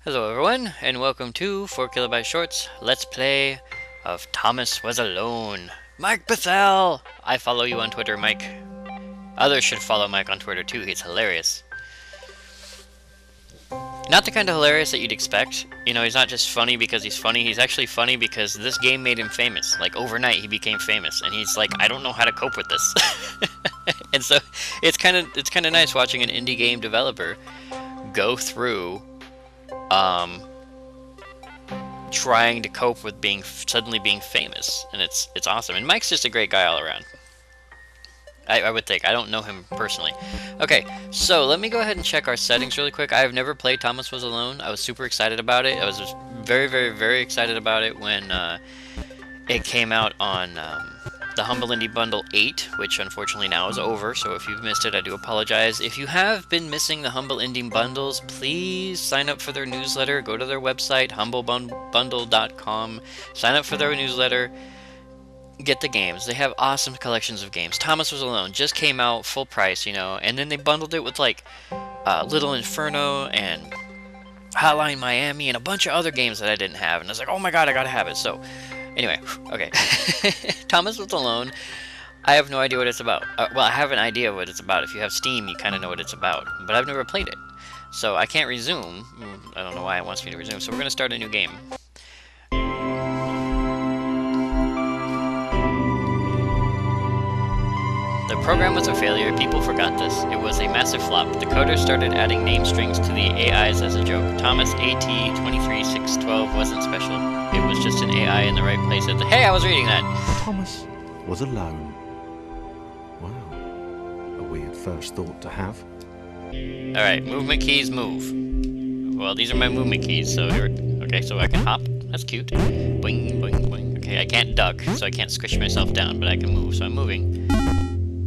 Hello everyone, and welcome to 4 Kilobyte Shorts Let's Play of Thomas Was Alone. Mike Bethel! I follow you on Twitter, Mike. Others should follow Mike on Twitter too, he's hilarious. Not the kind of hilarious that you'd expect. You know, he's not just funny because he's funny, he's actually funny because this game made him famous. Like, overnight he became famous, and he's like, I don't know how to cope with this. And so, it's kind of nice watching an indie game developer go through trying to cope with suddenly being famous, and it's awesome. And Mike's just a great guy all around. I would think. I don't know him personally. Okay, so let me go ahead and check our settings really quick. I've never played Thomas Was Alone. I was super excited about it. I was just very, very, very excited about it when it came out on the Humble Indie Bundle 8, which unfortunately now is over, so if you've missed it, I do apologize. If you have been missing the Humble Indie Bundles, please sign up for their newsletter. Go to their website, humblebundle.com. Sign up for their newsletter. Get the games. They have awesome collections of games. Thomas Was Alone just came out full price, you know, and then they bundled it with, like, Little Inferno and Hotline Miami and a bunch of other games that I didn't have, and I was like, oh my god, I gotta have it. So anyway, okay. Thomas Was Alone, I have no idea what it's about. Well, I have an idea what it's about. If you have Steam, you kind of know what it's about. But I've never played it. So I can't resume. I don't know why it wants me to resume. So we're going to start a new game. The program was a failure. People forgot this. It was a massive flop. The coders started adding name strings to the AIs as a joke. Thomas AT23612 wasn't special. It was just an AI in the right place at the... Hey, I was reading that! Thomas was alone. Wow. A weird first thought to have. Alright, movement keys, move. Well, these are my movement keys, so here... Okay, so I can hop. That's cute. Boing, boing, boing. Okay, I can't duck, so I can't squish myself down, but I can move, so I'm moving.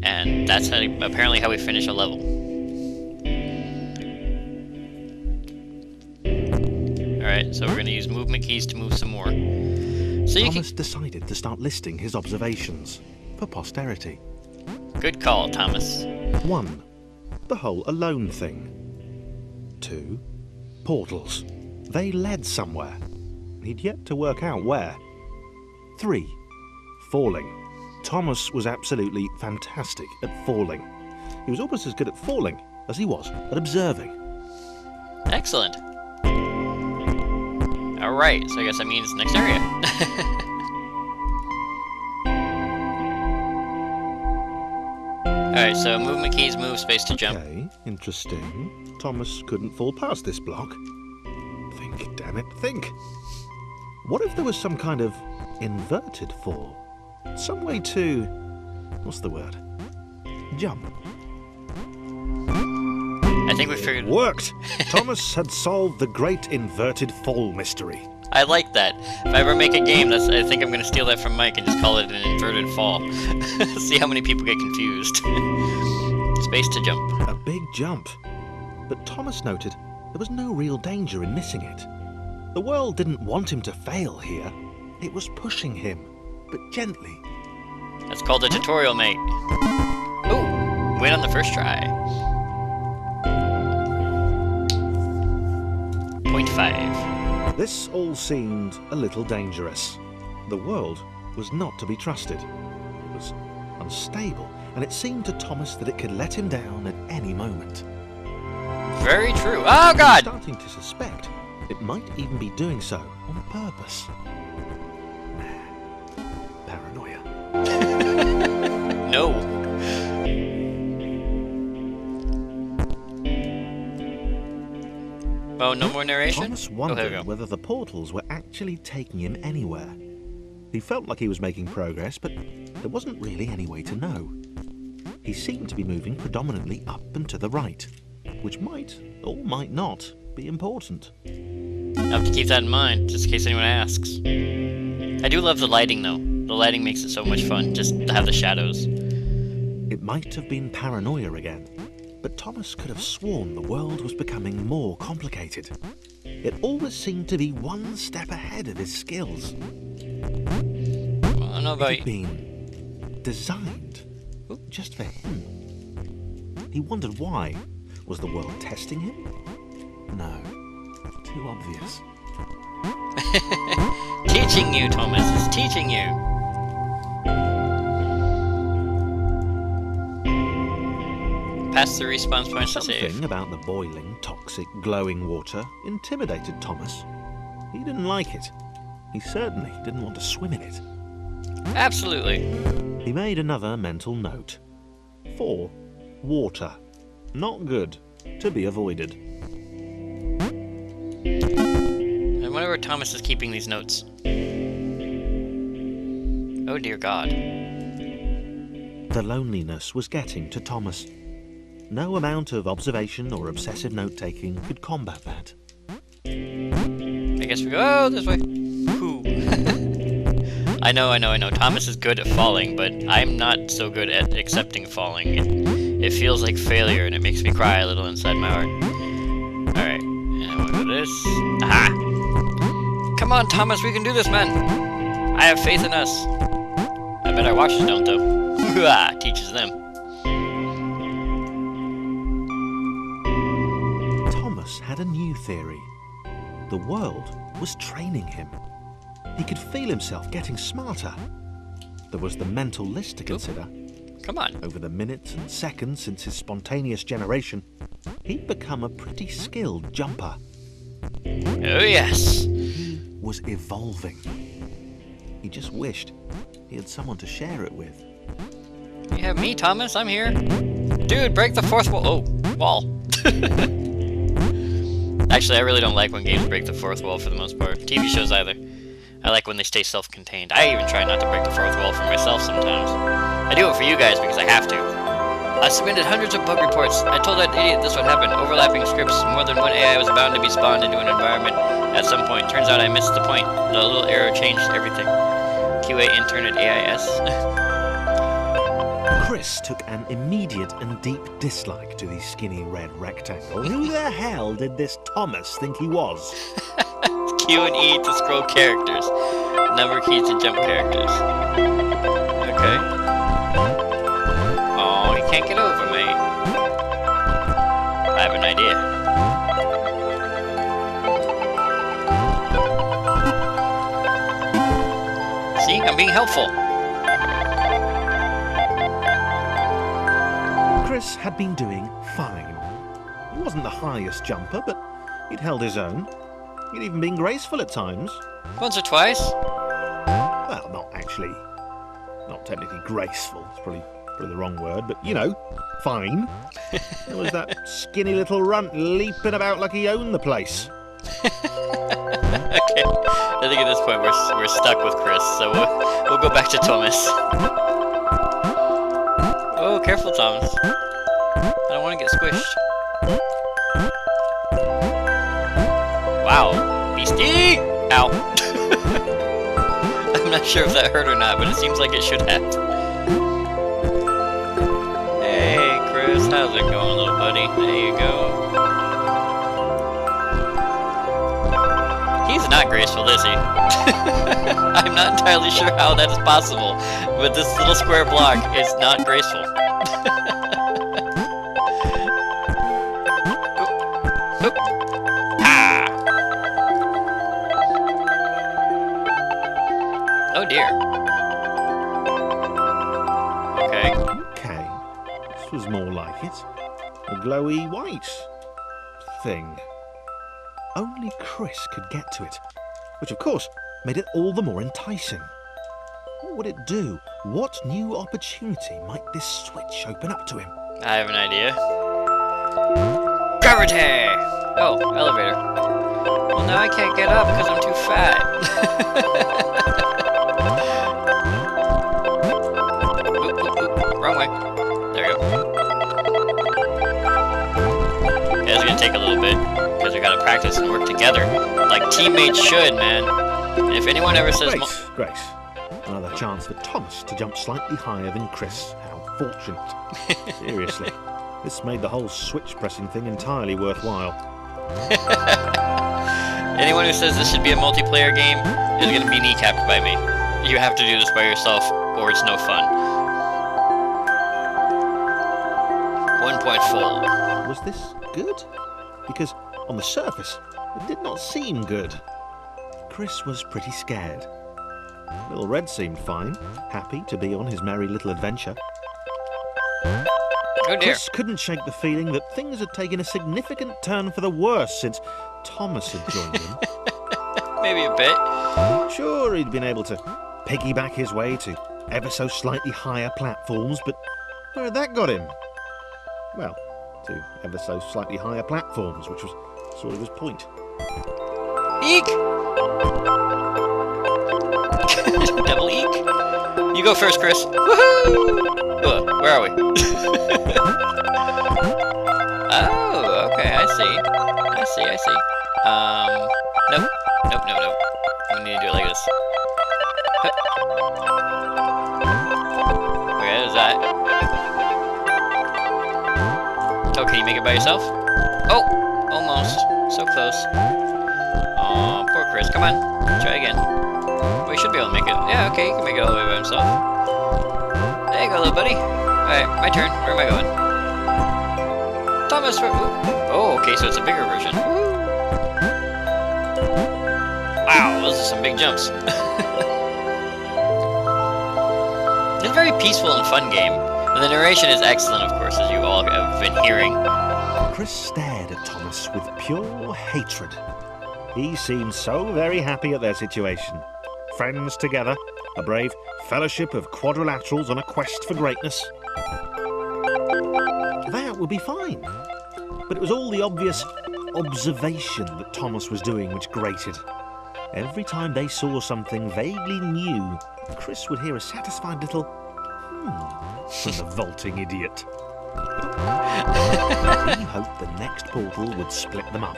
And that's apparently how we finish a level. Alright, so we're going to use movement keys to move some more. So Thomas decided to start listing his observations for posterity. Good call, Thomas. 1. The whole alone thing. 2. Portals. They led somewhere. He'd yet to work out where. 3. Falling. Thomas was absolutely fantastic at falling. He was almost as good at falling as he was at observing. Excellent. Alright, so I guess that means next area. Alright, so movement keys, move, space to jump. Okay, interesting. Thomas couldn't fall past this block. Think, damn it, think. What if there was some kind of inverted fall? Some way to... what's the word? Jump. I think we figured... Worked! Thomas had solved the great inverted fall mystery. I like that. If I ever make a game, I think I'm going to steal that from Mike and just call it an inverted fall. See how many people get confused. Space to jump. A big jump. But Thomas noted there was no real danger in missing it. The world didn't want him to fail here. It was pushing him, but gently. That's called a tutorial, mate. Ooh, win on the first try. 0.5. This all seemed a little dangerous. The world was not to be trusted. It was unstable, and it seemed to Thomas that it could let him down at any moment. Very true. Oh, God! Starting to suspect it might even be doing so on purpose. Paranoia. No. Oh, no more narration? Thomas wondered whether the portals were actually taking him anywhere. He felt like he was making progress, but there wasn't really any way to know. He seemed to be moving predominantly up and to the right, which might, or might not, be important. I'll have to keep that in mind, just in case anyone asks. I do love the lighting, though. The lighting makes it so much fun, just to have the shadows. It might have been paranoia again, but Thomas could have sworn the world was becoming more complicated. It always seemed to be one step ahead of his skills. Well, I don't know about it had been designed just for him. He wondered why. Was the world testing him? No. too obvious. Teaching you, Thomas. It's teaching you. Pass the respawn points to save. Something about the boiling, toxic, glowing water intimidated Thomas. He didn't like it. He certainly didn't want to swim in it. Absolutely. He made another mental note. 4. Water. Not good. To be avoided. I wonder where Thomas is keeping these notes. Oh dear God. The loneliness was getting to Thomas. No amount of observation or obsessive note-taking could combat that. I guess we go this way. Whew. I know. Thomas is good at falling, but I'm not so good at accepting falling. It feels like failure, and it makes me cry a little inside my heart. Alright, and we'll do this. Aha! Come on, Thomas, we can do this, man! I have faith in us. I bet our watches don't, though. Teaches them. Thomas had a new theory. The world was training him. He could feel himself getting smarter. There was the mental list to consider. Come on. Over the minutes and seconds since his spontaneous generation, he'd become a pretty skilled jumper. Oh yes. He was evolving. He just wished he had someone to share it with. You have me, Thomas. I'm here. Dude, break the fourth wall. Oh, wall. Actually, I really don't like when games break the fourth wall for the most part. TV shows either. I like when they stay self-contained. I even try not to break the fourth wall for myself sometimes. I do it for you guys because I have to. I submitted hundreds of bug reports. I told that idiot this would happen. Overlapping scripts. More than one AI was bound to be spawned into an environment at some point. Turns out I missed the point. The little arrow changed everything. QA intern at AIS. Chris took an immediate and deep dislike to the skinny red rectangle. Who the hell did this Thomas think he was? Q and E to scroll characters. Number keys to jump characters. Okay. Oh, he can't get over, mate. I have an idea. See, I'm being helpful. Chris had been doing fine. He wasn't the highest jumper, but he'd held his own. He'd even been graceful at times. Once or twice. Well, not technically graceful. It's probably the wrong word, but you know, fine. There was that skinny little runt leaping about like he owned the place. Okay, I think at this point we're stuck with Chris, so we'll go back to Thomas. Oh, careful, Thomas. I don't want to get squished. Wow, beastie! Ow. I'm not sure if that hurt or not, but it seems like it should have. Hey, Chris, how's it going, little buddy? There you go. He's not graceful, is he? I'm not entirely sure how that is possible, but this little square block is not graceful. Oop. Oop. Ah! Oh dear. Okay. Okay, this was more like it. A glowy white thing. Only Chris could get to it, which of course made it all the more enticing. What would it do? What new opportunity might this switch open up to him? I have an idea. Gravity! Oh, elevator. Well, now I can't get up because I'm too fat. Oop, oop, oop. Wrong way. There we go. Yeah, it's gonna take a little bit because we gotta practice and work together like teammates should, man. And if anyone ever says Grace. Another chance for Thomas to jump slightly higher than Chris. How fortunate. Seriously, this made the whole switch pressing thing entirely worthwhile. anyone who says this should be a multiplayer game is gonna be kneecapped by me. You have to do this by yourself, or it's no fun. 1.4. Was this good? Because on the surface, It did not seem good. Chris was pretty scared. Little Red seemed fine, happy to be on his merry little adventure. Oh dear. Chris couldn't shake the feeling that things had taken a significant turn for the worse since Thomas had joined him. Maybe a bit. Sure, he'd been able to piggyback his way to ever so slightly higher platforms, but where had that got him? Well, to ever so slightly higher platforms, which was sort of his point. Eek! Double eek. You go first, Chris. Woohoo! Where are we? Oh, okay, I see. I see. Nope. We need to do it like this. Okay, there's that. Oh, can you make it by yourself? Oh, almost. So close. Aw, poor Chris. Come on, try again. We should be able to make it. Yeah, okay, he can make it all the way by himself. There you go, little buddy. Alright, my turn. Where am I going? Thomas, oh, okay, so it's a bigger version. Wow, those are some big jumps. It's a very peaceful and fun game. And the narration is excellent, of course, as you all have been hearing. Chris stared at Thomas with pure hatred. He seemed so very happy at their situation. Friends together, a brave fellowship of quadrilaterals on a quest for greatness. That would be fine. But it was all the obvious observation that Thomas was doing which grated. Every time they saw something vaguely new, Chris would hear a satisfied little from the vaulting idiot. He hoped the next portal would split them up,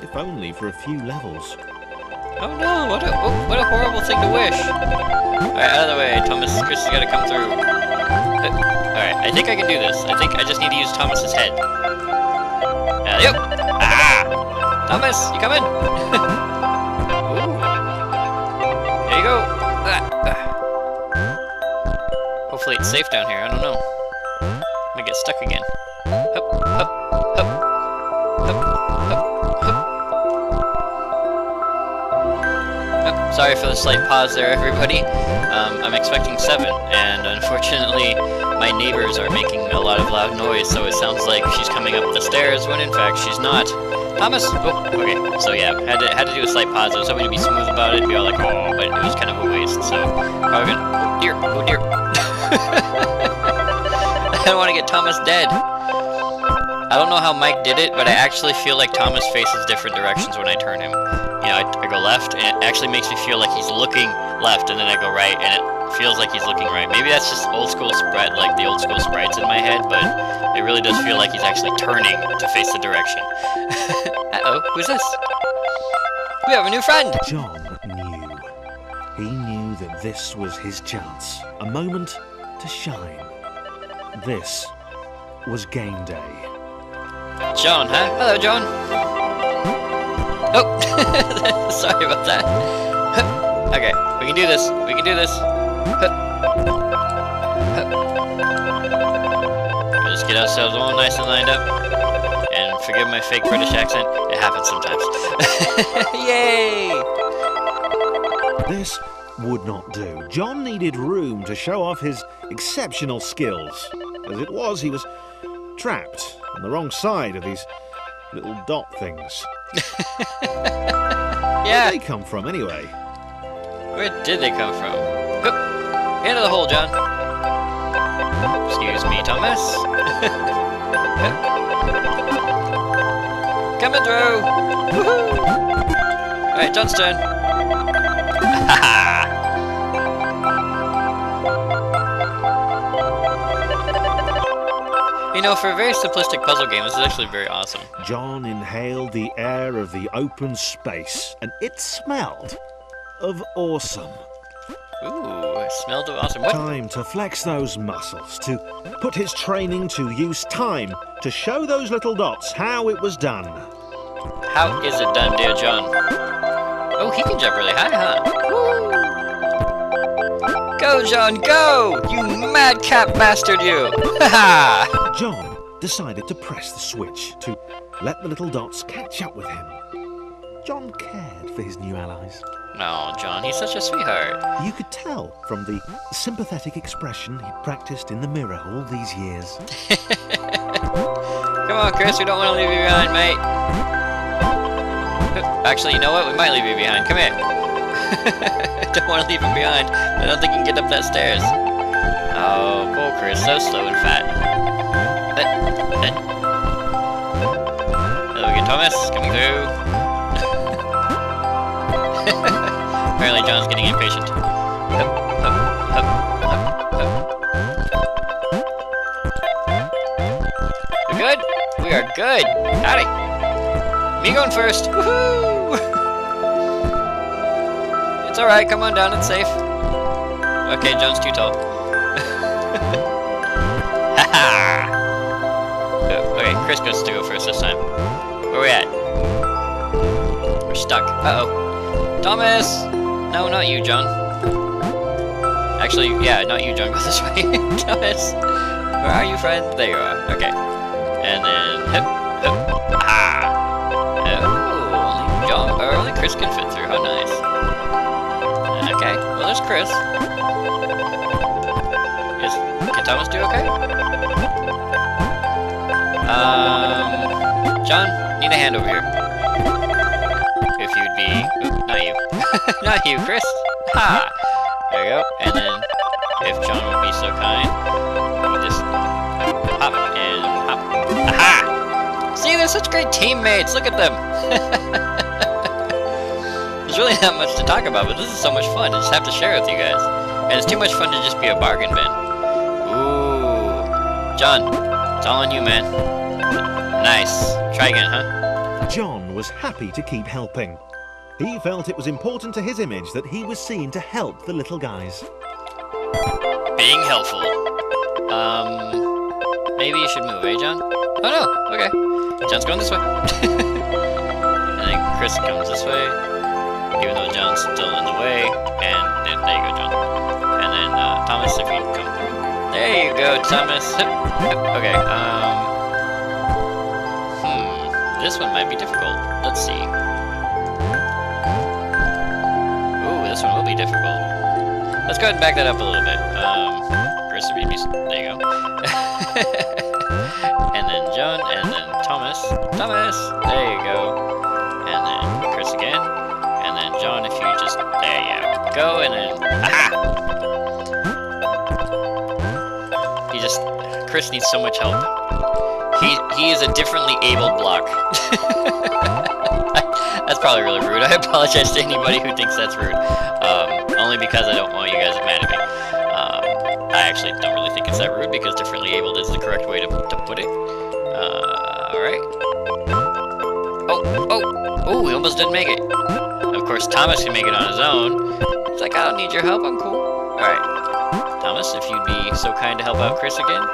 if only for a few levels. Oh no, what a horrible thing to wish. Alright, out of the way, Thomas. Chris has got to come through. Alright, I think I can do this. I think I just need to use Thomas's head. Yep. Ah! Thomas, you coming? Ooh. There you go. Hopefully it's safe down here, I don't know. I'm gonna get stuck again. Hup, hup, hup. Hup, hup, hup. Oh, sorry for the slight pause there, everybody. I'm expecting 7, and unfortunately, my neighbors are making a lot of loud noise, so it sounds like she's coming up the stairs, when in fact she's not. Thomas! Oh, okay. So yeah, had to do a slight pause. I was hoping to be smooth about it, be all like, oh, but it was kind of a waste, so probably gonna... Oh dear. I don't want to get Thomas dead. I don't know how Mike did it, but I actually feel like Thomas faces different directions when I turn him. You know, I go left, and it actually makes me feel like he's looking left, and then I go right, and it feels like he's looking right. Maybe that's just old school sprite, like the old school sprites in my head, but it really does feel like he's actually turning to face the direction. Uh-oh, who's this? We have a new friend! John knew. He knew that this was his chance. A moment to shine. This was game day. John, huh? Hello, John. Oh! Sorry about that. Okay, we can do this. We can do this. We'll just get ourselves all nice and lined up. And forgive my fake British accent. It happens sometimes. Yay! This would not do. John needed room to show off his exceptional skills. As it was, he was trapped on the wrong side of these little dot things. Yeah. Where did they come from, anyway? Where did they come from? Hoop. Into the hole, John. Excuse me, Thomas. Coming through. Woohoo! Alright, John's turn. You know, for a very simplistic puzzle game, this is actually very awesome. John inhaled the air of the open space, and it smelled of awesome. Ooh, it smelled of awesome. What? Time to flex those muscles, to put his training to use. Time to show those little dots how it was done. How is it done, dear John? Oh, he can jump really high, huh? Woo! Go, John, go! You madcap bastard, you! Ha ha! John decided to press the switch to let the little dots catch up with him. John cared for his new allies. Oh, John, he's such a sweetheart. You could tell from the sympathetic expression he'd practiced in the mirror all these years. Come on, Chris, we don't want to leave you behind, mate. Actually, you know what? We might leave you behind. Come here. Don't want to leave him behind. I don't think he can get up that stairs. Oh, poor Chris, so slow and fat. Hello again, Thomas, coming through. Apparently John's getting impatient. We're good? We are good. Howdy. Me going first. Woohoo! It's alright, come on down, it's safe. Okay, John's too tall. Haha! Okay, Chris gets to go first this time. Where we at? We're stuck. Uh-oh. Thomas! No, not you, John. Actually, yeah, not you, John. Go this way. Thomas! Where are you, friend? There you are. Okay. And then, hip, hip. Ah! Oh, only Chris can fit through. How nice. Okay, well, there's Chris. Can Thomas do okay? John, need a hand over here. If you'd be... Oop, not you. Not you, Chris. Ha! There you go. And then, if John would be so kind, we just hop and hop. Aha! See, they're such great teammates. Look at them. There's really not much to talk about, but this is so much fun. I just have to share it with you guys. And it's too much fun to just be a bargain bin. Ooh. John, it's all on you, man. Nice. Try again, huh? John was happy to keep helping. He felt it was important to his image that he was seen to help the little guys. Being helpful. Maybe you should move, eh, John? Oh no, okay. John's going this way. And then Chris comes this way, even though John's still in the way. And there you go, John. And then Thomas, if you come through. There you go, Thomas. Okay, this one might be difficult. Let's see. Ooh, this one will be difficult. Let's go ahead and back that up a little bit. Chris, there you go. And then John, and then Thomas. Thomas, there you go. And then Chris again. And then John, if you just, there you go. And then, aha! Chris needs so much help. He is a differently abled block. That's probably really rude. I apologize to anybody who thinks that's rude. Only because I don't want you guys mad at me. I actually don't really think it's that rude because differently abled is the correct way to put it. Alright. Oh, we almost didn't make it. Of course, Thomas can make it on his own. He's like, I don't need your help, I'm cool. Alright. Thomas, if you'd be so kind to help out Chris again.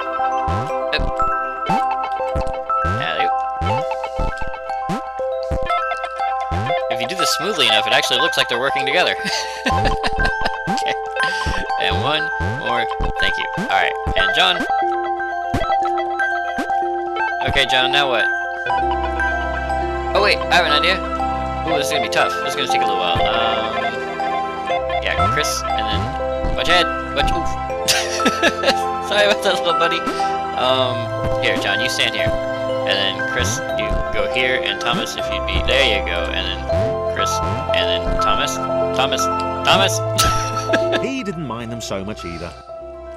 If you do this smoothly enough, it actually looks like they're working together. Okay. And one more. Thank you. Alright. And John. Okay, John, now what? Oh, wait. I have an idea. Ooh, this is gonna be tough. This is gonna take a little while. Yeah, Chris, and then... Watch your head. Watch... Oof. Sorry about that, little buddy. Here, John, you stand here. And then Chris, you go here, and Thomas, if you'd be... There you go. And then Chris, and then Thomas. Thomas. He didn't mind them so much either.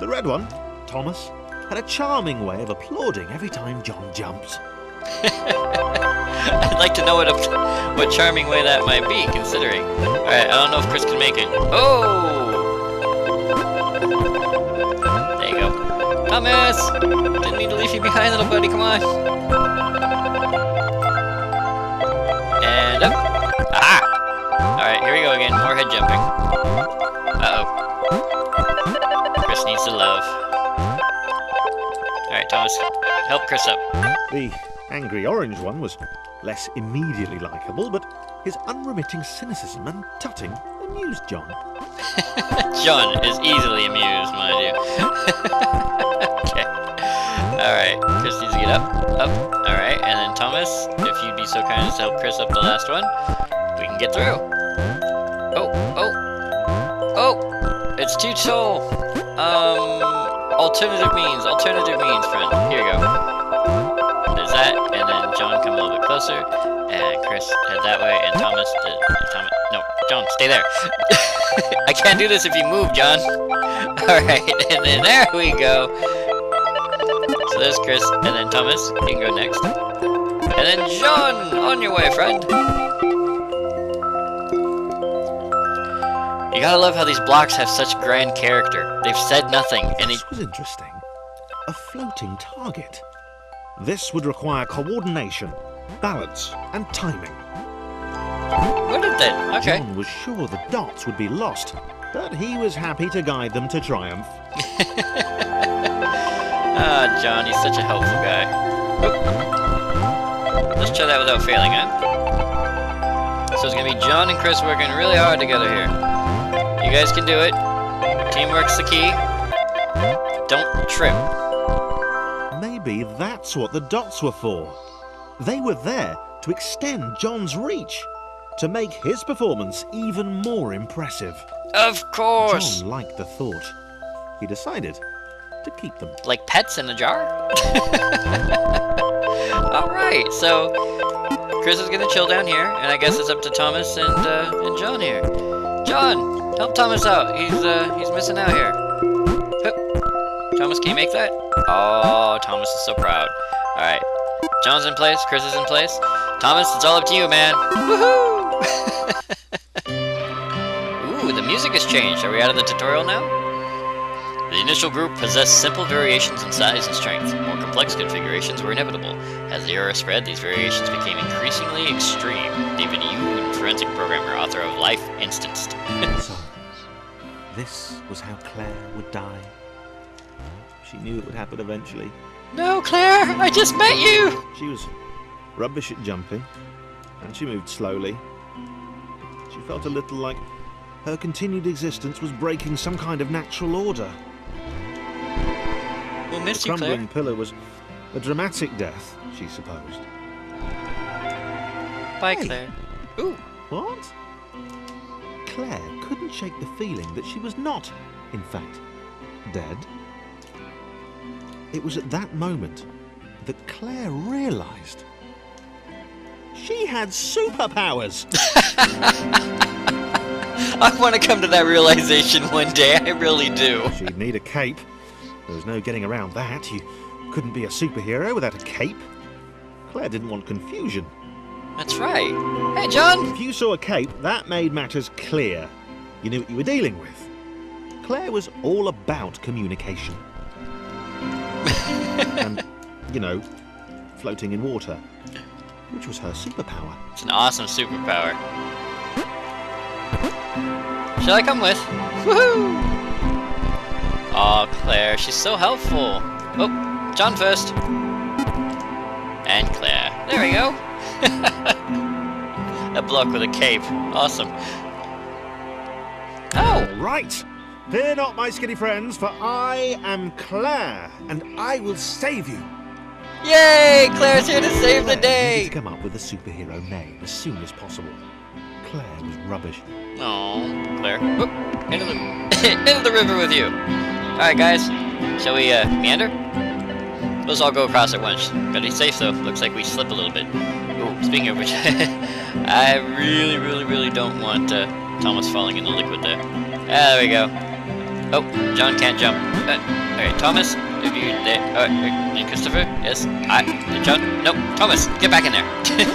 The red one, Thomas, had a charming way of applauding every time John jumped. I'd like to know what charming way that might be, considering. Alright, I don't know if Chris can make it. Oh! There you go. Thomas! Didn't mean to leave you behind, little buddy, come on. And up. Aha! Alright, here we go again, more head jumping. Uh-oh. Chris needs the love. Alright, Thomas, help Chris up. The angry orange one was less immediately likable, but his unremitting cynicism and tutting amused John. John is easily amused, mind you. Okay. Alright, Chris needs to get up. Alright, and then Thomas, if you'd be so kind as to help Chris up the last one. We can get through. Oh, oh, oh! It's too tall. Alternative means, friend. Here you go. There's that, and then John, come a little bit closer, and Chris, head that way, and Thomas, no, John, stay there. I can't do this if you move, John. Alright, and then there we go. So there's Chris, and then Thomas, you can go next. And then John, on your way, friend. You gotta love how these blocks have such grand character. They've said nothing, and this was interesting. A floating target. This would require coordination, balance, and timing. Would it then? Okay. John was sure the dots would be lost, but he was happy to guide them to triumph. Ah, John, he's such a helpful guy. Oop. Let's try that without failing, huh? So it's gonna be John and Chris working really hard together here. You guys can do it. Teamwork's the key. Don't trip. Maybe that's what the dots were for. They were there to extend John's reach, to make his performance even more impressive. Of course! John liked the thought. He decided to keep them. Like pets in a jar? Alright, so Chris is gonna chill down here, and I guess it's up to Thomas and John here. John, help Thomas out. He's missing out here. Hup. Thomas, can you make that? Oh, Thomas is so proud. Alright. John's in place, Chris is in place. Thomas, it's all up to you, man. Woohoo! Ooh, the music has changed. Are we out of the tutorial now? The initial group possessed simple variations in size and strength. More complex configurations were inevitable. As the era spread, these variations became increasingly extreme. David Yu, forensic programmer, author of Life Instanced. So, this was how Claire would die. She knew it would happen eventually. No, Claire! I just met you! She was rubbish at jumping, and she moved slowly. She felt a little like her continued existence was breaking some kind of natural order. We'll miss the you, Claire. crumbling pillar was a dramatic death, she supposed. Bye, Hey. Claire. Ooh. What? Claire couldn't shake the feeling that she was not, in fact, dead. It was at that moment that Claire realised she had superpowers. I want to come to that realization one day, I really do. She'd need a cape. There was no getting around that. You couldn't be a superhero without a cape. Claire didn't want confusion. That's right. Hey, John! If you saw a cape, that made matters clear. You knew what you were dealing with. Claire was all about communication. And, you know, floating in water, which was her superpower. It's an awesome superpower. Shall I come with? Woohoo! Aw, Claire, she's so helpful. Oh, John first. And Claire. There we go. A block with a cape. Awesome. Oh! Right. Fear not, my skinny friends, for I am Claire, and I will save you. Yay! Claire's here to save the Claire day! needed to come up with a superhero name as soon as possible. Claire was rubbish. Oh, Claire. Whoop. Into the into the river with you. Alright, guys. Shall we meander? Let's all go across at once. Gotta be safe though. Looks like we slip a little bit. Oh, speaking of which, I really don't want Thomas falling in the liquid there. Ah, there we go. Oh, John can't jump. Alright, Thomas, if you there. And Christopher, yes. John, nope. Thomas, get back in there.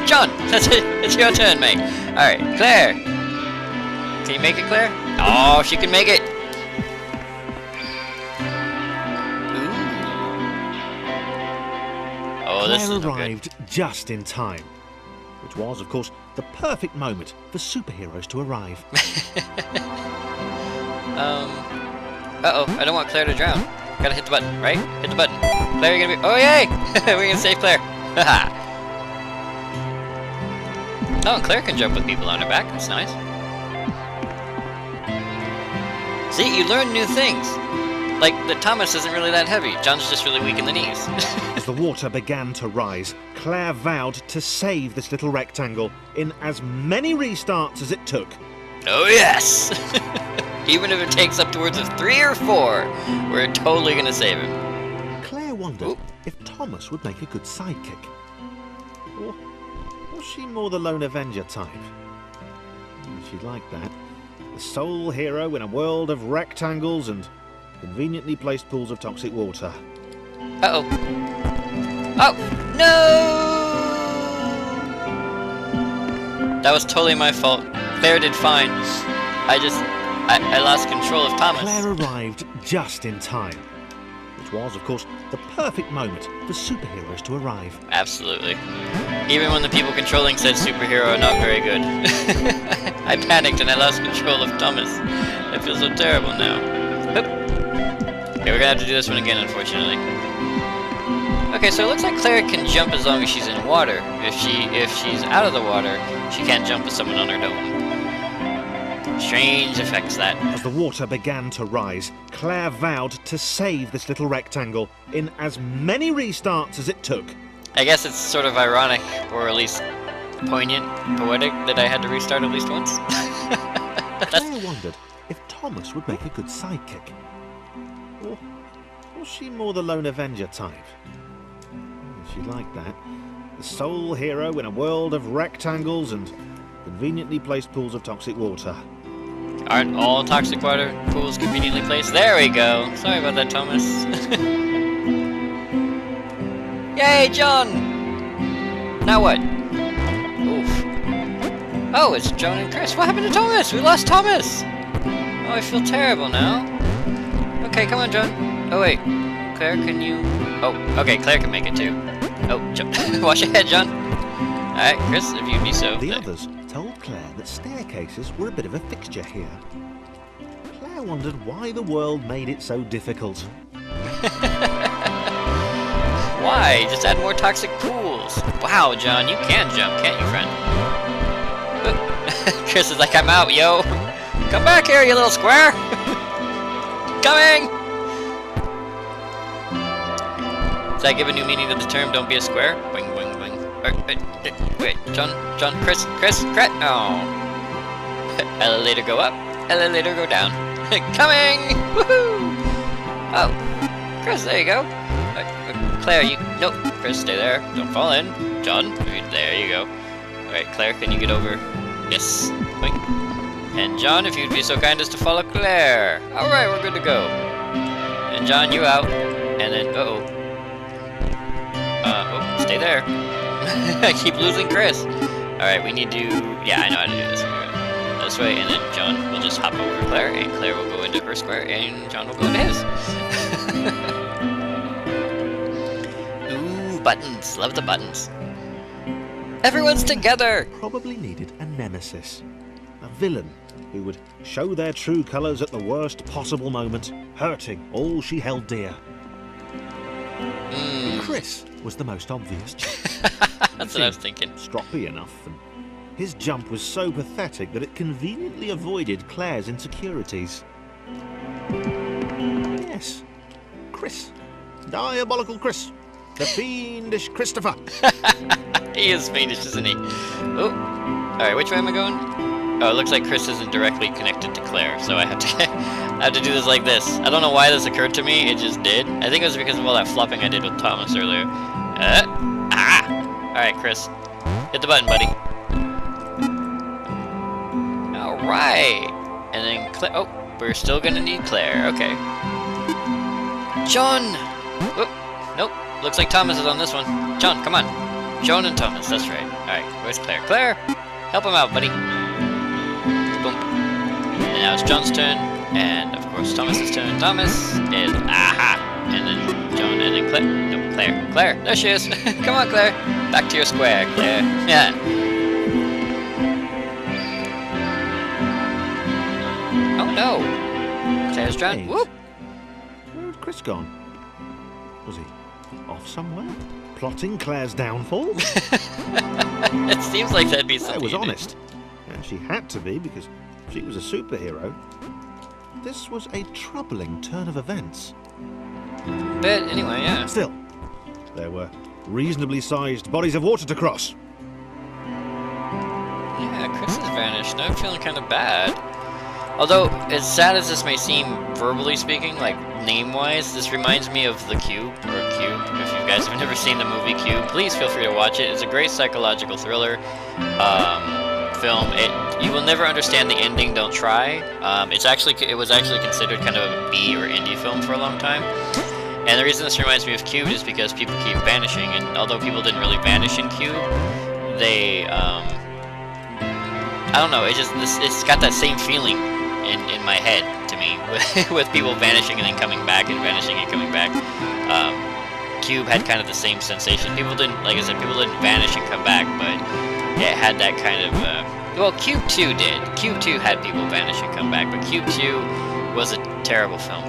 John, that's it. It's your turn, mate. Alright, Claire. Can you make it, Claire? Oh, she can make it. Ooh. Oh, this is Claire no good. arrived just in time, which was, of course, the perfect moment for superheroes to arrive. Uh-oh, I don't want Claire to drown. Gotta hit the button, right? Hit the button. Claire, you're gonna be... Oh, yay! We're gonna save Claire. Haha. Oh, and Claire can jump with people on her back. That's nice. See, you learn new things. Like, Thomas isn't really that heavy. John's just really weak in the knees. As the water began to rise, Claire vowed to save this little rectangle in as many restarts as it took. Oh yes! Even if it takes up towards of 3 or 4, we're totally gonna save him. Claire wondered if Thomas would make a good sidekick. Or was she more the lone avenger type? She'd like that. The sole hero in a world of rectangles and conveniently placed pools of toxic water. Uh-oh. Oh, no! That was totally my fault. Claire did fine. I lost control of Thomas. Claire arrived just in time, which was, of course, the perfect moment for superheroes to arrive. Absolutely. Even when the people controlling said superhero are not very good. I panicked and I lost control of Thomas. I feel so terrible now. Oop. Okay, we're gonna have to do this one again, unfortunately. Okay, so it looks like Claire can jump as long as she's in water. If she's out of the water, she can't jump with someone on her dome. Strange effects, that. As the water began to rise, Claire vowed to save this little rectangle in as many restarts as it took. I guess it's sort of ironic, or at least poignant, poetic, that I had to restart at least once. Claire wondered if Thomas would make a good sidekick. Or was she more the lone avenger type? She'd like that. The sole hero in a world of rectangles and conveniently placed pools of toxic water. Aren't all toxic water pools conveniently placed? There we go. Sorry about that, Thomas. Yay, John! Now what? Oof. Oh, it's John and Chris. What happened to Thomas? We lost Thomas! Oh, I feel terrible now. Okay, come on, John. Oh, wait. Claire, can you... Oh, okay, Claire can make it too. Oh, watch your head, John. Alright, Chris, if you'd be so... The others told Claire that staircases were a bit of a fixture here. Claire wondered why the world made it so difficult. Why? Just add more toxic pools. Wow, John, you can jump, can't you, friend? Chris is like, I'm out, yo. Come back here, you little square. Coming! Does that give a new meaning to the term, don't be a square? Boing, boing, boing. Wait, John, Chris. Oh. Elevator go up, elevator go down. Coming! Woohoo! Oh, Chris, there you go. Claire, nope, Chris, stay there. Don't fall in. John, there you go. Alright, Claire, can you get over? Yes. Boing. And John, if you'd be so kind as to follow Claire. Alright, we're good to go. And John, you out. And then, oh, stay there. I keep losing Chris. Alright, we need to... Yeah, I know how to do this. This way, and then John will just hop over Claire, and Claire will go into her square, and John will go into his. Ooh, buttons. Love the buttons. Everyone's together! Probably needed a nemesis. A villain who would show their true colours at the worst possible moment, hurting all she held dear. Chris was the most obvious. That's what I was thinking. Stroppy enough, and his jump was so pathetic that it conveniently avoided Claire's insecurities. Yes, Chris. Diabolical Chris. The fiendish Christopher. He is fiendish, isn't he? Oh, alright, which way am I going? Oh, it looks like Chris isn't directly connected to Claire, so I have to do this like this. I don't know why this occurred to me, it just did. I think it was because of all that flopping I did with Thomas earlier. Alright, Chris. Hit the button, buddy. Alright. And then Claire. Oh, we're still gonna need Claire. Okay. John! Oh, nope. Looks like Thomas is on this one. John, come on. John and Thomas, that's right. Alright, where's Claire? Claire! Help him out, buddy. Boom. And now it's John's turn. And, of course, Thomas's turn. Thomas is... Aha! And then John, and then Claire. No, Claire. Claire, there she is. Come on, Claire. Back to your square, Claire. Yeah. Oh, no. Claire's drowned. Whoop! Where had Chris gone? Was he off somewhere? Plotting Claire's downfall? It seems like that'd be something. Claire was honest. And she had to be, because she was a superhero. this was a troubling turn of events. But anyway, yeah. Still, there were reasonably sized bodies of water to cross. Yeah, Chris has vanished. Now I'm feeling kind of bad. Although, as sad as this may seem, verbally speaking, like name-wise, this reminds me of The Cube, or Cube. If you guys have never seen the movie Cube, please feel free to watch it. It's a great psychological thriller film. You will never understand the ending. Don't try. It was actually considered kind of a B or indie film for a long time. And the reason this reminds me of Cube is because people keep vanishing, and although people didn't really vanish in Cube, they I don't know. It's got that same feeling in my head to me with people vanishing and then coming back and vanishing and coming back. Cube had kind of the same sensation. People didn't, like I said, people didn't vanish and come back, but it had that kind of. Well, Cube 2 did. Cube 2 had people vanish and come back, but Cube 2 was a terrible film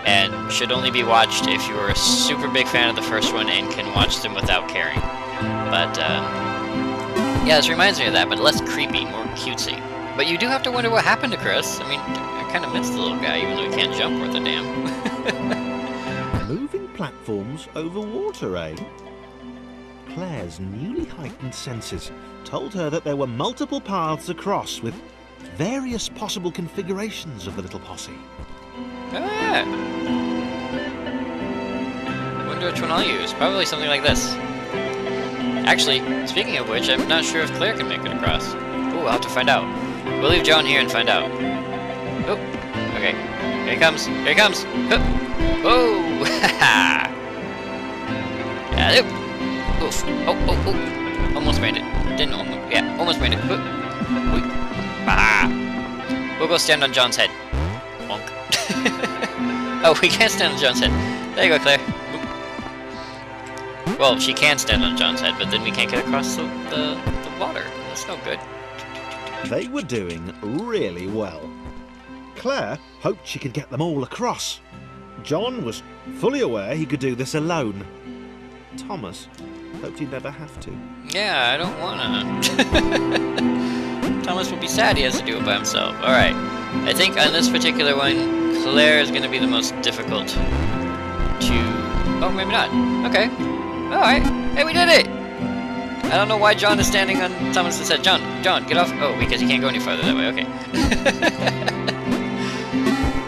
and should only be watched if you were a super big fan of the first one and can watch them without caring. But yeah, this reminds me of that, but less creepy, more cutesy. But you do have to wonder what happened to Chris. I mean, I kind of miss the little guy, even though he can't jump worth a damn. Moving platforms over water, eh? Claire's newly heightened senses told her that there were multiple paths across with various possible configurations of the little posse. Oh yeah. I wonder which one I'll use. Probably something like this. Actually, speaking of which, I'm not sure if Claire can make it across. Ooh, I'll have to find out. We'll leave John here and find out. Oh, okay. Here he comes. Here he comes. Oh, haha. Yeah, oof. Oh. Almost made it. Didn't almost. Yeah, almost made it. Ah. We'll go stand on John's head. Bonk. Oh, we can't stand on John's head. There you go, Claire. Well, she can stand on John's head, but then we can't get across the water. That's no good. They were doing really well. Claire hoped she could get them all across. John was fully aware he could do this alone. Thomas hoped he'd never have to. Yeah, I don't wanna. Thomas will be sad he has to do it by himself. Alright, I think on this particular one, Claire is gonna be the most difficult to... Oh, maybe not. Okay. Alright. Hey, we did it! I don't know why John is standing on Thomas' head. John, get off. Oh, because he can't go any farther that way. Okay.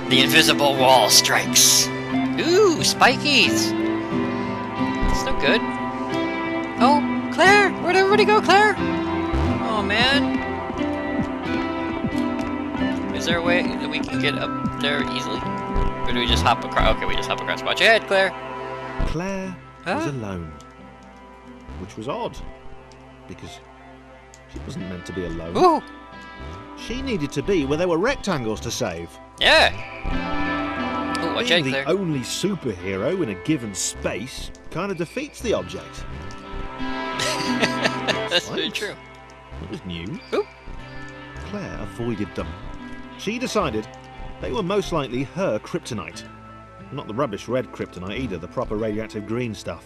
The invisible wall strikes. Ooh, spikies! That's no good. Oh, Claire! Where'd everybody go, Claire? Oh, man. Is there a way that we can get up there easily? Or do we just hop across? Okay, we just hop across. Watch your head, Claire! Claire was alone. Which was odd, because she wasn't meant to be alone. Ooh! She needed to be where there were rectangles to save. Yeah! Ooh, watch out, Being Claire. the only superhero in a given space kind of defeats the object. That's very true. It was new. Ooh. Claire avoided them. She decided they were most likely her kryptonite. Not the rubbish red kryptonite either, the proper radioactive green stuff.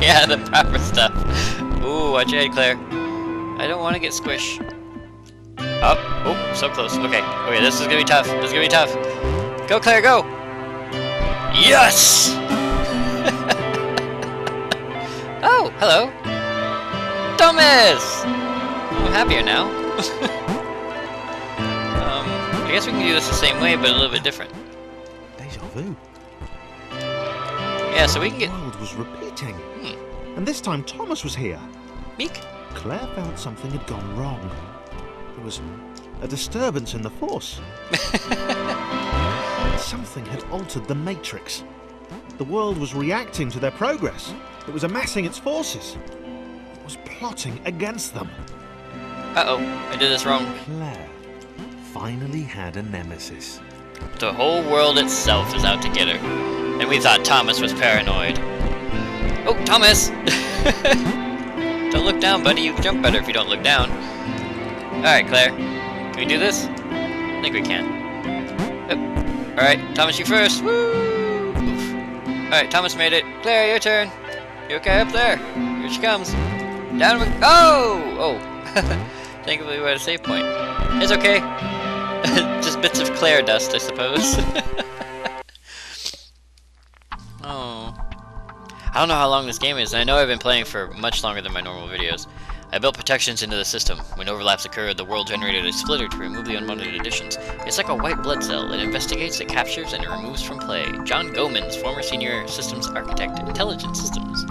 Yeah, the proper stuff. Ooh, watch your head, Claire. I don't want to get squished. Up. Oh, so close. Okay. Okay, this is gonna be tough. This is gonna be tough. Go, Claire, go! Yes! Oh, hello. Thomas! I'm happier now. I guess we can do this the same way, but a little bit different. Deja vu. Yeah, so we can get... The world was repeating. And this time Thomas was here. Meek? Claire felt something had gone wrong. There was a disturbance in the force. Something had altered the matrix. The world was reacting to their progress. It was amassing its forces. It was plotting against them. Uh-oh, I did this wrong. Claire finally had a nemesis. The whole world itself is out to get her. And we thought Thomas was paranoid. Oh, Thomas! Don't look down, buddy. You can jump better if you don't look down. Alright, Claire. Can we do this? I think we can. Alright, Thomas, you first. Woo! Oof. Alright, Thomas made it. Claire, your turn. You okay up there? Here she comes. Down we... Oh! Oh! Think of the way to save point. It's okay. Just bits of Claire dust, I suppose. Oh. I don't know how long this game is, and I know I've been playing for much longer than my normal videos. I built protections into the system. When overlaps occurred, the world generated a splitter to remove the unwanted additions. It's like a white blood cell. It investigates, it captures, and it removes from play. John Gomans, former senior systems architect, Intelligent Systems.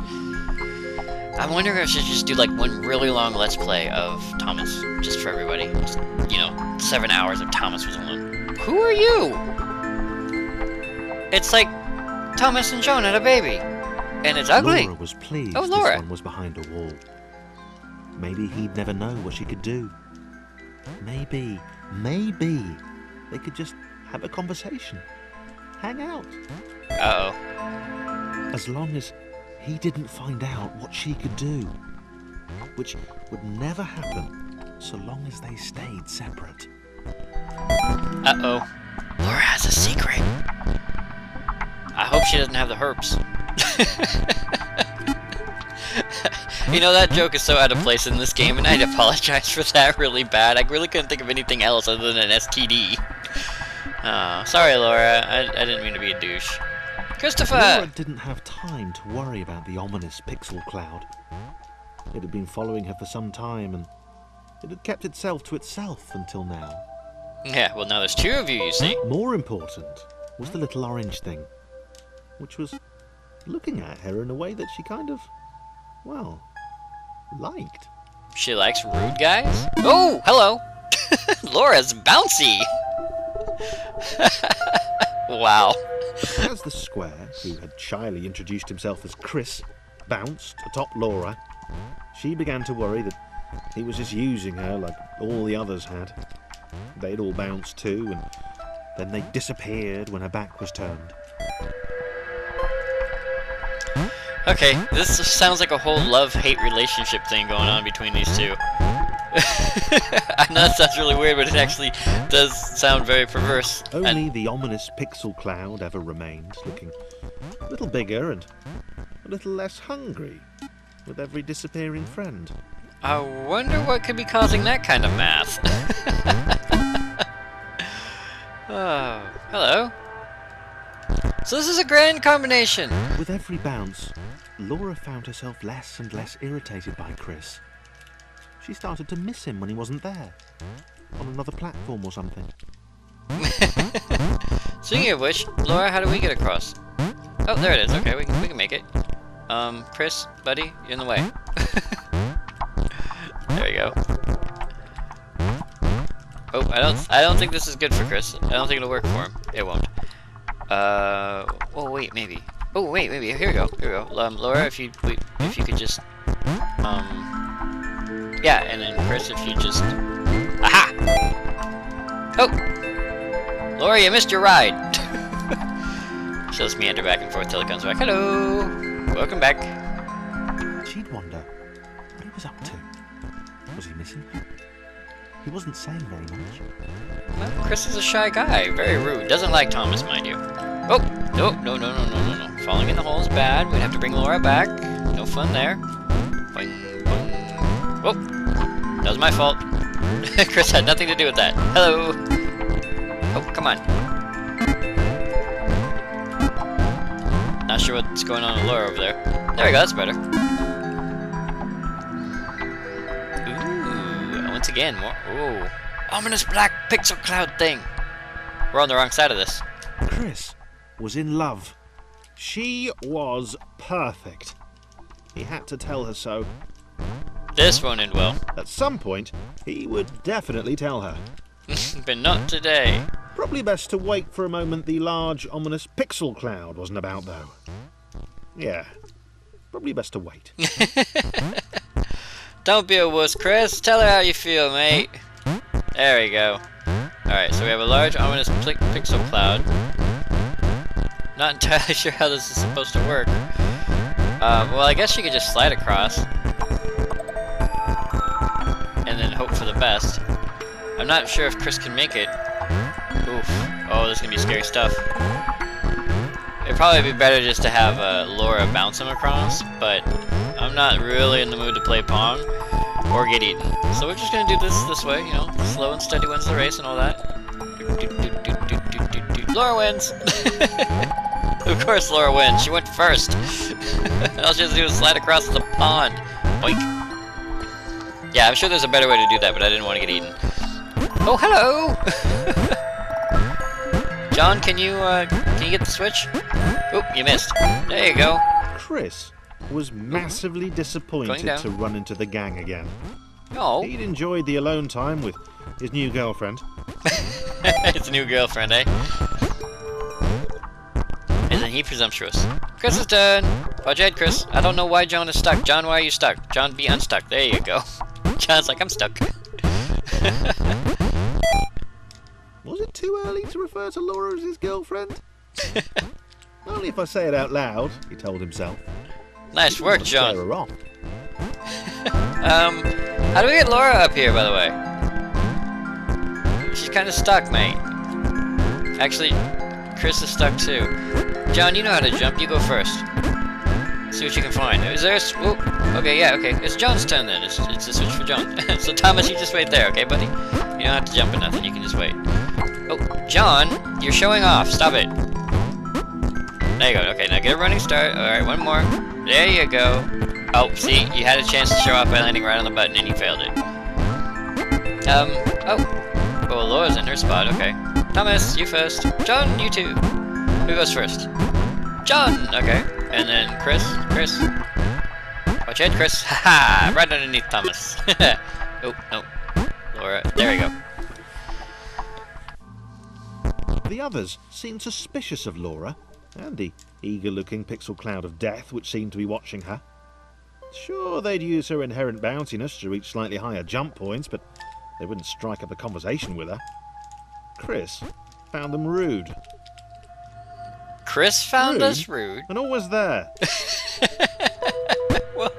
I'm wondering if I should just do like one really long Let's Play of Thomas, just for everybody. Just, you know, 7 hours of Thomas was one. Who are you? It's like Thomas and Joan had a baby, and it's ugly. Laura was pleased Laura. this one was behind a wall. Maybe he'd never know what she could do. Maybe they could just have a conversation, hang out. Uh-oh. As long as he didn't find out what she could do, which would never happen so long as they stayed separate. Uh-oh. Laura has a secret. I hope she doesn't have the herpes. You know, that joke is so out of place in this game, and I'd apologize for that really bad. I really couldn't think of anything else other than an STD. Oh, sorry, Laura. I didn't mean to be a douche. Christopher! Laura didn't have time to worry about the ominous pixel cloud. It had been following her for some time, and it had kept itself to itself until now. Yeah, well now there's two of you see. More important was the little orange thing, which was looking at her in a way that she kind of, well, liked. She likes rude guys? Oh, hello! Laura's bouncy! Wow. As the square, who had shyly introduced himself as Chris, bounced atop Laura, she began to worry that he was just using her like all the others had. They'd all bounced too, and then they disappeared when her back was turned. Okay, this sounds like a whole love-hate relationship thing going on between these two. I know that sounds really weird, but it actually does sound very perverse. Only the ominous pixel cloud ever remained, looking a little bigger and a little less hungry with every disappearing friend. I wonder what could be causing that kind of math. Oh, hello. So this is a grand combination. With every bounce, Laura found herself less and less irritated by Chris. She started to miss him when he wasn't there, on another platform or something. Speaking of which, Laura, how do we get across? Oh, there it is. Okay, we can make it. Chris, buddy, you're in the way. There you go. Oh, I don't think this is good for Chris. I don't think it'll work for him. It won't. Oh wait, maybe. Oh wait, maybe. Here we go. Here we go. Laura, if you could just, yeah, and then Chris, if you just, aha! Oh, Laura, you missed your ride. So let's meander back and forth till it comes back. Hello, welcome back. She'd wonder what he was up to. Was he missing her? He wasn't saying very much. Well, Chris is a shy guy, very rude. Doesn't like Thomas, mind you. Oh, no. Falling in the hole is bad. We'd have to bring Laura back. No fun there. Boing, boing. Oh, that was my fault. Chris had nothing to do with that. Hello. Oh, come on. Not sure what's going on with Laura over there. There we go, that's better. Once again, more. Ooh. Ominous black pixel cloud thing. We're on the wrong side of this. Chris was in love. She was perfect. He had to tell her so. This won't end well. At some point, he would definitely tell her. But not today. Probably best to wait for a moment the large, ominous pixel cloud wasn't about, though. Yeah, probably best to wait. Don't be a wuss, Chris. Tell her how you feel, mate. There we go. Alright, so we have a large, ominous pixel cloud. Not entirely sure how this is supposed to work. Well, I guess you could just slide across. And then hope for the best. I'm not sure if Chris can make it. Oof. Oh, this is gonna be scary stuff. It'd probably be better just to have Laura bounce him across, but I'm not really in the mood to play Pong or get eaten. So we're just gonna do this way, you know, slow and steady wins the race and all that. Laura wins! Of course Laura wins. She went first. All she has to do is slide across the pond. Boink. Yeah, I'm sure there's a better way to do that, but I didn't want to get eaten. Oh, hello! John, can you get the switch? Oop, you missed. There you go. Chris was massively disappointed to run into the gang again. Oh. He'd enjoyed the alone time with his new girlfriend. His new girlfriend, eh? Isn't he presumptuous? Chris is done. Watch your head, Chris. I don't know why John is stuck. John, why are you stuck? John, be unstuck. There you go. John's like, I'm stuck. Was it too early to refer to Laura as his girlfriend? Only if I say it out loud, he told himself. Nice work, John. Her off. How do we get Laura up here, by the way? She's kind of stuck, mate. Actually, Chris is stuck too. John, you know how to jump. You go first. See what you can find. Is there a... Whoop. Okay, yeah, okay. It's John's turn then. It's a switch for John. So Thomas, you just wait there, okay, buddy? You don't have to jump or nothing. You can just wait. Oh, John, you're showing off. Stop it. There you go. Okay, now get a running start. Alright, one more. There you go. Oh, see? You had a chance to show off by landing right on the button and you failed it. Oh. Oh, Laura's in her spot. Okay. Thomas, you first. John, you too. Who goes first? John! Okay. And then Chris. Watch your head, Chris. Haha! Right underneath Thomas. Oh, no. Laura. There we go. The others seemed suspicious of Laura, and the eager-looking pixel cloud of death which seemed to be watching her. Sure, they'd use her inherent bounciness to reach slightly higher jump points, but they wouldn't strike up a conversation with her. Chris found them rude. Chris found us rude? And always there. Well,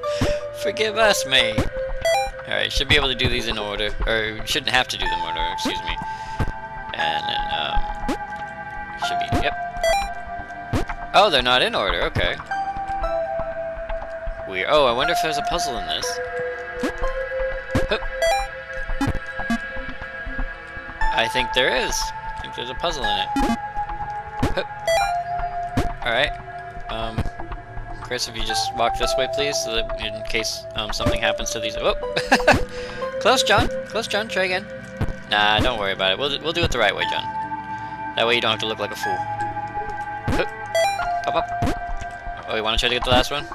forgive us, mate. Alright, should be able to do these in order. Or, shouldn't have to do them in order, excuse me. And then, should be, yep. Oh, they're not in order, okay. Weird. Oh, I wonder if there's a puzzle in this. Hup. I think there is. I think there's a puzzle in it. Hup. Alright. Chris, if you just walk this way, please, so that in case something happens to these. Oh, close, John. Close, John. Try again. Nah, don't worry about it. We'll do it the right way, John. That way you don't have to look like a fool. Hup. Up, up. Oh, you want to try to get the last one?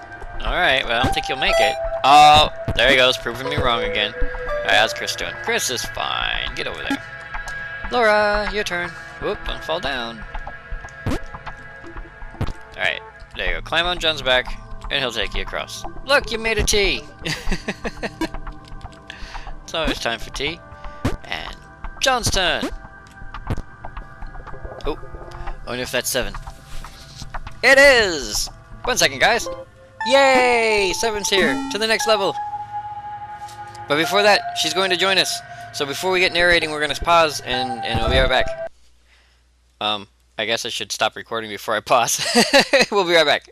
All right. Well, I don't think you'll make it. Oh, there he goes, proving me wrong again. All right, how's Chris doing? Chris is fine. Get over there. Laura, your turn. Whoop! Don't fall down. All right. There you go. Climb on John's back, and he'll take you across. Look, you made a T! It's always time for tea. And John's turn! Oh, I wonder if that's 7. It is! 1 second, guys. Yay! 7's here, to the next level. But before that, she's going to join us. So before we get narrating, we're going to pause, and we'll be right back. I guess I should stop recording before I pause. We'll be right back.